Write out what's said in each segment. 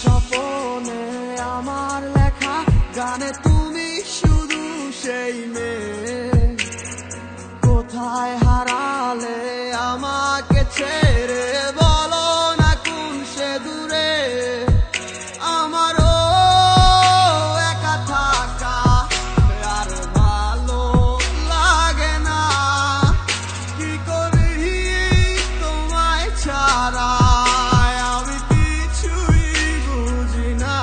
স্বপনে আমার লেখা গানে তুমি শুধু সেই মেয়ে। কোথায় হারালে আমাকে ছেড়ে, বলো না কোন সে দূরে। আমারও একা থাকা আর ভালো লাগে না, কি করি তোমায় ছাড়া আমি কিছুই বুঝি না।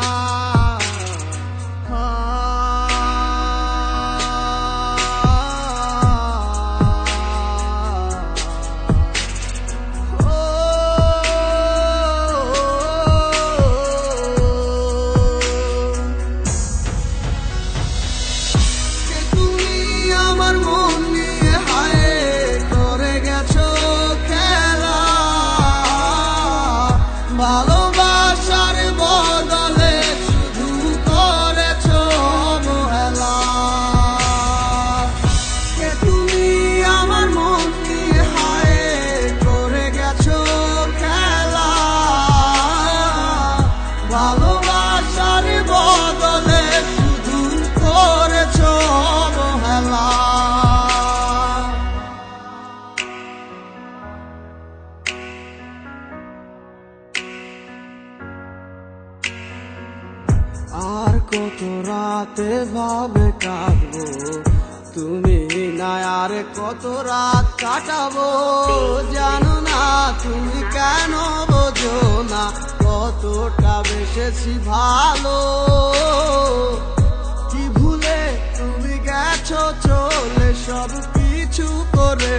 ভালোবাসার বদলে শুধু করেছো অবহেলা। কে তুমি আমার মন নিয়ে হায় করে গেছো খেলা। ভালোবাসার বদলে শুধু করেছো অবহেলা। আর কত রাতে ভাবে কাটবো তুমি না, আর কত রাত কাটাবো জানো না তুমি কেন বোঝো না কতটা বেসেছি ভালো। কি ভুলে তুমি গেছো চলে, সব কিছু করে